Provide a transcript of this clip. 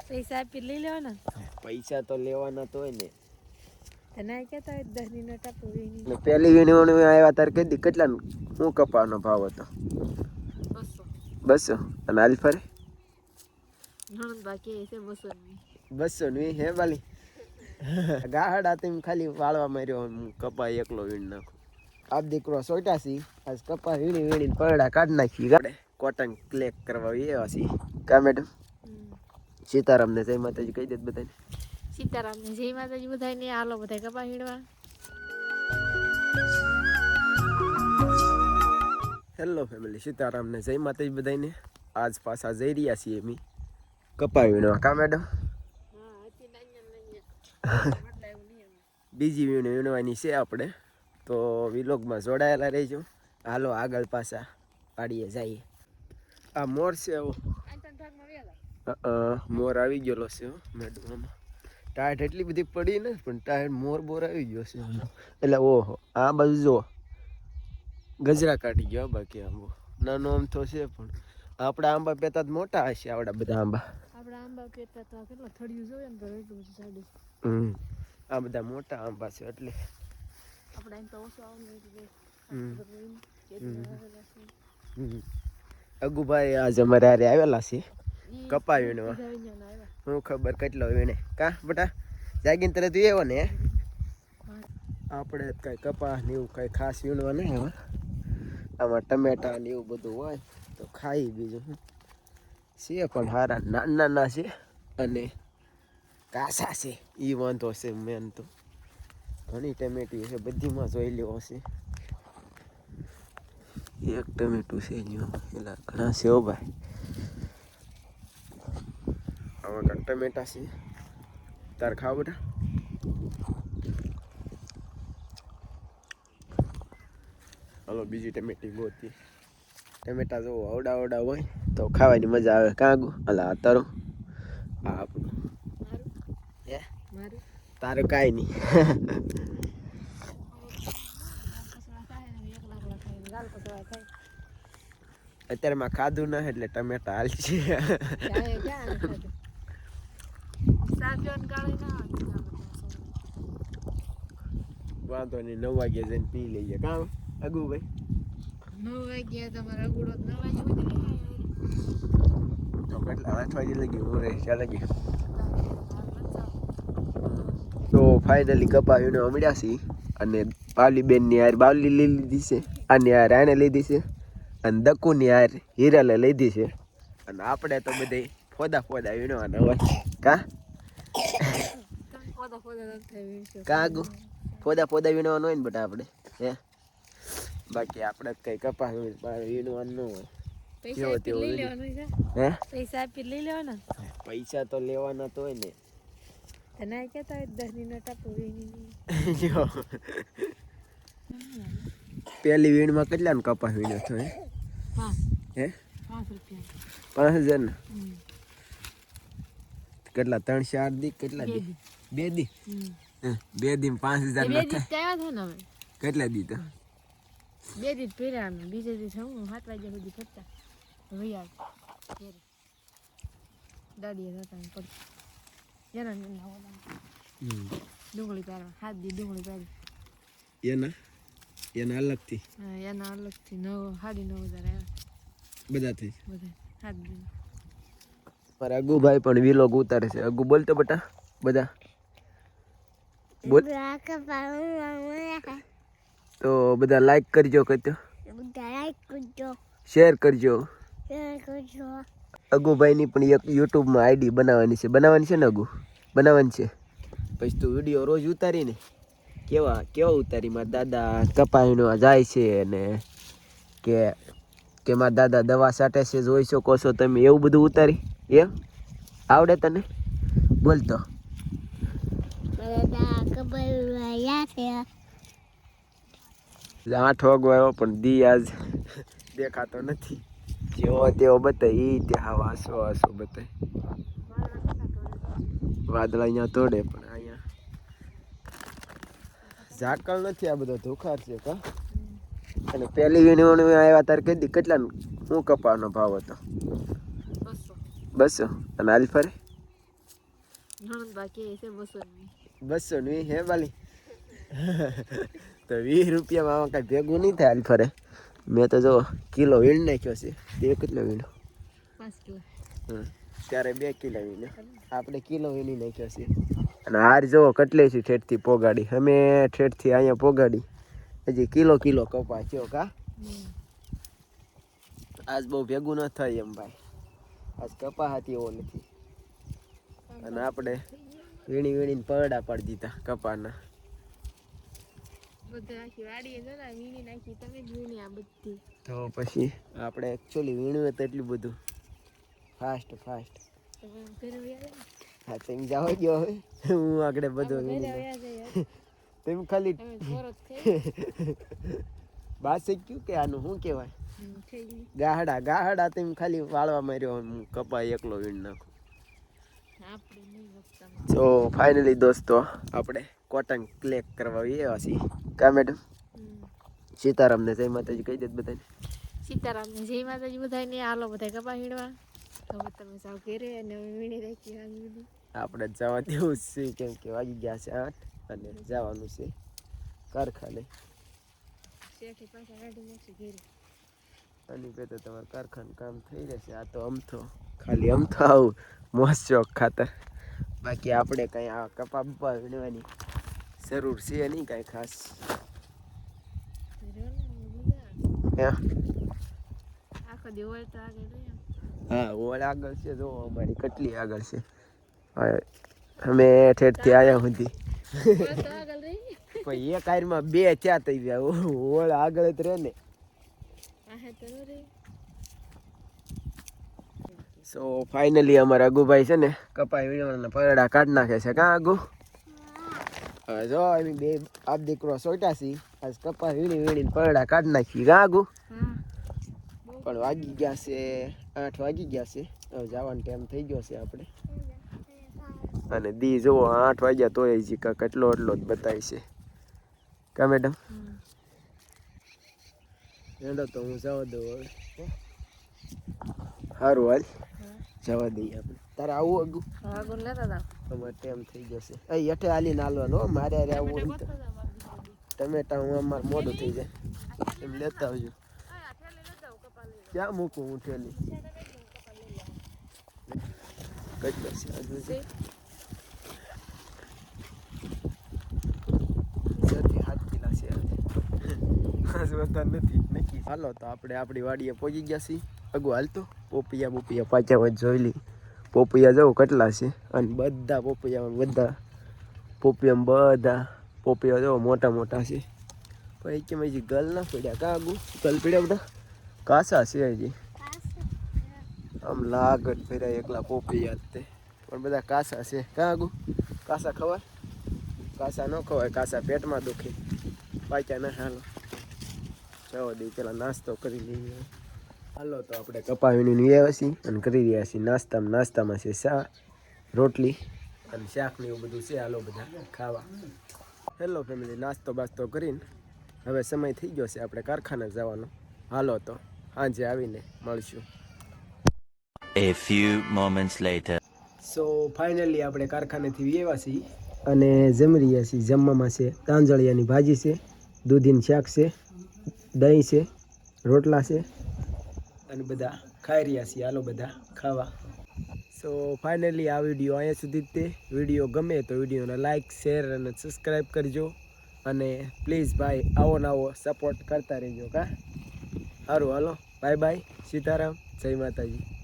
પૈસા આપી લઈ લેવાના. પૈસા તો લેવાના તો હોય ને. તને કહેતા 10 ની નોટ આપો. પેલી વીણી આવ્યા તાર કીધી કેટલા હું કપાનો ભાવ હતો? 200. અને હાલ ફરે બાકી છે 200. 200 ની હે બાલી ગાહડા તેમ ખાલી વાળવા માર્યો કપા એકલો વીણ નાખું. આપ દીકરો સોટાસી આજ કપા વીણી પરડા કાઢ નાખી ગાડે કોટન ક્લેક કરવા એવા સી કા મેડમ? સીતારામ ને જય માતાજી કહી દે બધાને. સીતારામ ને જય માતાજી બધાને. હાલો બધા કપા વીણવા. હેલો ફેમિલી, સીતારામ ને જય માતાજી બધાને. આજ પાછા જઈ રહ્યા છીએ અમે કપા વીણવા કા મેડમ? બીજી વીણવાની છે આપણે તો વિલોગમાં જોડાયેલા રહીજો. હાલો આગળ પાછા પાડીએ જઈએ. આ મોર છે મોર આવી ગયેલો છે મેડમ. આમાં ટાયર એટલી બધી પડી ને પણ ટાયર મોર બોર આવી ગયો છે એટલે ઓહો આ બાજુ જો ગજરા કાઢી ગયો. બાકી આંબો નાનો આમ તો છે પણ આપણા આંબા પેતા જ મોટા હશે. આવડા બધા આંબા આપણા આંબા પેતા તો કેટલો થડિયું જોઈએ ને તો એટલું બધું સાડું. આ બધા મોટા આંબા છે એટલે આપણા એમ તો ઓછો આવે. અગુભાઈ આજ અમારે હારે આવેલા છે કપા વીણવા. હું ખબર કેટલો વીણે કા બટા જાગીને તરત એવો ને આપણે કઈ કપા ને એવું કઈ ખાસ વીણવા નહીં હવે. આમાં ટમેટા ને એવું બધું હોય તો ખાઈ. બીજું છે પણ હારા નાના છે અને કાસા છે એ વાંધો છે મેન તો. ઘણી ટમેટી છે બધીમાં જોઈ લેવો છે. એક ટમેટું છે એલા ઘણા છે હો ભાઈ. આમાં કાંક ટમેટા છે તાર ખાવ બધા. હાલો બીજી ટમેટી ગોતી. ટમેટા જો અવડા હોય તો ખાવાની મજા આવે કાગું. અલા તારો આ આપણું હે તારું કાંઈ નહીં. અત્યારે માં ખાધું ના એટલે ટમેટા હાલ છે. વાંધો નહીં 9 વાગે જઈને પી લઈએ કામ અગુ ભાઈ. 9 વાગ્યા તમારે અગુડો 9 વાગ્યા તો કેટલા 8 વાગે લગી હું રહે ચાલ લગી. તો ફાઇનલી કપા વીણવા મળ્યા છીએ અને બાવલી બેન ની યાર બાવલી લઈ લીધી છે અને યાર આને લીધી છે અને દકુ ની યાર હીરાલે લીધી છે. અને આપણે તો બધે ફોદા વીણવાના હોય કા કાગુ ફોદા વીણવાનું હોય ને બટા આપણે હે. બાકી આપણે કઈ કપા વીણવાનું ન હોય. પૈસા આપી લઈ લેવાના. પૈસા તો લેવાના તો હોય ને. તને કહેતા 10 ની નોટ આપો. પેલી વીણમાં કેટલા કપા વીણ્યો છો હે? 5 રૂપિયા 5000 ને કેટલા 3-4 દી કેટલા દી 2 દી 2 દી 5000 કેટલા દી તો 2 દી પહેલા બીજે દી 7 વાગ્યા સુધી ફરતા ભૈયા દાદી હતા પડતી એના ડુંગળી પાડવા 7 દી ડુંગળી પાડી એના અલગથી 9,500 આવ્યા બધા થઈ 7 દી. પર અગુભાઈ પણ વિલોગ ઉતારે છે. અગુ બોલતો બટા બધા બોલ. તો બધા લાઈક કરજો શેર કરજો. અગુભાઈની પણ એક યુટ્યુબમાં આઈડી બનાવવાની છે ને અગુ બનાવવાની છે. પછી તું વિડીયો રોજ ઉતારીને કેવા ઉતારી મારા દાદા કપાઈનો જાય છે અને કે મારા દાદા દવા છાંટે છે જોઈ શકો છો તમે એવું બધું ઉતારી એમ આવડે તને? બોલતો 8 વાગો આવ્યો પણ દી આજ દેખાતો નથી. જેવો તેવો બતાય એ ત્યાં હાસો બતાય. વાદળા અહીંયા તોડે પણ અહીંયા ઝાકળ નથી. આ બધો ધોખાર છે કા. અને પેલી વીણી આવ્યા તાર કીધી કેટલા હું કપાનો ભાવ હતો? 200. અને હાલ ફરે નણંદ બાકી છે 200 220 હે બાલી તો 20 રૂપિયામાં આમાં કાંઈ ભેગું નહીં થાય હાલ ફરે. મેં તો જો કિલો વીણ નાખ્યો છે. તે કેટલો વીણો? 5 કિલો. ત્યારે 2 કિલો વીણ્યો. આપણે કિલો વીણી નાખ્યો છે. અને હાર જોવો કેટલી છે ઠેઠથી પોગાડી. અમે ઠેઠથી અહીંયા પોગાડી હજી કિલો કપા થયો કા. આજ બહુ ભેગું ન થાય એમ ભાઈ. આજ કપા હતી એવો નથી. અને આપણે વીણીને પરડા પાડી દીધા કપાના. બધા આખી વાડીએ જરા વીણી નાખી તમે જ વીણી આ બધી. તો પછી આપણે એકચ્યુઅલી વીણ્યું તો એટલું બધું ફાસ્ટ ઘરે વ્યા હા તેમ જાવ ગયો હવે હું આગળ બધું વીણી તેમ ખાલી બાસે ક્યું કે આનું શું કહેવાય ગાહડા તેમ ખાલી વાળવા માર્યો કપા એકલો વીણ નાખું. તો ફાઇનલી દોસ્તો આપણે કોટન ક્લેક કરવા આવ્યા છીએ કા મેડમ. સીતારામને જય માતાજી કહી દે બધાને. સીતારામને જય માતાજી બધાને. હાલો બધા કપા વીણવા. હવે તમે સાવ ઘેરે અને વીણી રાખી આ બધું. આપણે જવા દેવું છે કેમ કે વાગી ગયા છે 8 અને જવાનું છે કારખાને. શેઠી પાછા ગાડી મૂકશે ઘેરે. આની પે તો તમારું કારખાનું કામ થઈ રહેશે. આ તો ખાલી અમથો આવું મોજ શોખ ખાતર. બાકી આપણે કંઈ આ કપા બપા વીણવાની જરૂર છે નહીં કાંઈ ખાસ. આખો દિવસ તો આગળ હા ઓળ આગળ છે જો અમારી કેટલી આગળ છે. અમે ઠેઠથી આવ્યા સુધી પણ એક આયરમાં 2 થયા થઈ ગયા. ઓળ આગળ જ રહે ને. સો ફાઇનલી અમારા અગુભાઈ છે ને કપા વીણવાના પરડા કાઢી નાખે છે કા અગુ. હવે જો અમે બે આપ દીકરો સોટા છીએ. આજ કપા વીણીને પરડા કાઢી નાખી કા અગુ. પણ વાગી ગયા છે 8 વાગી ગયા છે. હવે જવાનો ટાઈમ થઈ ગયો છે આપણે. અને દી જુઓ 8 વાગ્યા તોય હજી કેટલો એટલો જ બતાય છે કા મેડમ. એનો તો હું જવા દઉં હવે. સારું હાલ જવા દઈએ આપણે. તારે આવું અગુ? તમારે ટાઈમ થઈ જશે. અહીં હેઠે હાલીને હાલવાનો મારે હારે આવવું હોય તો. ટમેટા હું અમારે મોડું થઈ જાય એમ લેતા આવજો. ક્યાં મૂકું હું ઠેલી? કેટલો છે હજુ છે? 7 કિલા છે આજ વધારે નથી નક્કી. હાલો તો આપણે આપણી વાડીએ પહોંચી ગયા છીએ. અગુ હાલતો પોપિયા પાછા જોઈ લી. પોપિયા જવો કેટલા છે અને બધા પોપિયા જવો મોટા છે. પણ કેમ હજી ગલ ના પડ્યા કા અગુ? ગલ પડ્યા બધા કાસા છે હજી. આમ લાગત ફેર્યા એકલા પોપિયા તે પણ બધા કાસા છે કા અગુ? કાસા ખવાય? કાસા ન ખવાય. કાસા પેટમાં દુખે. પાક્યા ના હાલો જવા દે પેલા નાસ્તો કરી લઈએ. હાલો તો આપણે કપા વીણીને આવ્યા છીએ અને કરી રહ્યા છીએ નાસ્તામાં છે રોટલી અને શાક ને એવું બધું છે. હાલો બધા ખાવા. હેલો ફેમિલી, નાસ્તો બાસ્તો કરીને હવે સમય થઈ ગયો છે આપણે કારખાને જવાનો. હાલો તો સાંજે આવીને મળશું. A few moments later. So finally આપણે કારખાનેથી આવ્યા છીએ અને જમી રહ્યા છીએ. જમવામાં છે તાંજળિયાની ભાજી છે, દૂધીનું શાક છે, દહીં છે, રોટલા છે અને બધા ખાઈ રહ્યા છીએ. હાલો બધા ખાવા. સો ફાઇનલી આ વિડીયો અહીંયા સુધી જ તે. વિડીયો ગમે તો વિડીયોને લાઇક શેર અને સબસ્ક્રાઈબ કરજો અને પ્લીઝ ભાઈ આવો સપોર્ટ કરતા રહેજો કા. સારું હાલો બાય બાય. સીતારામ. જય માતાજી.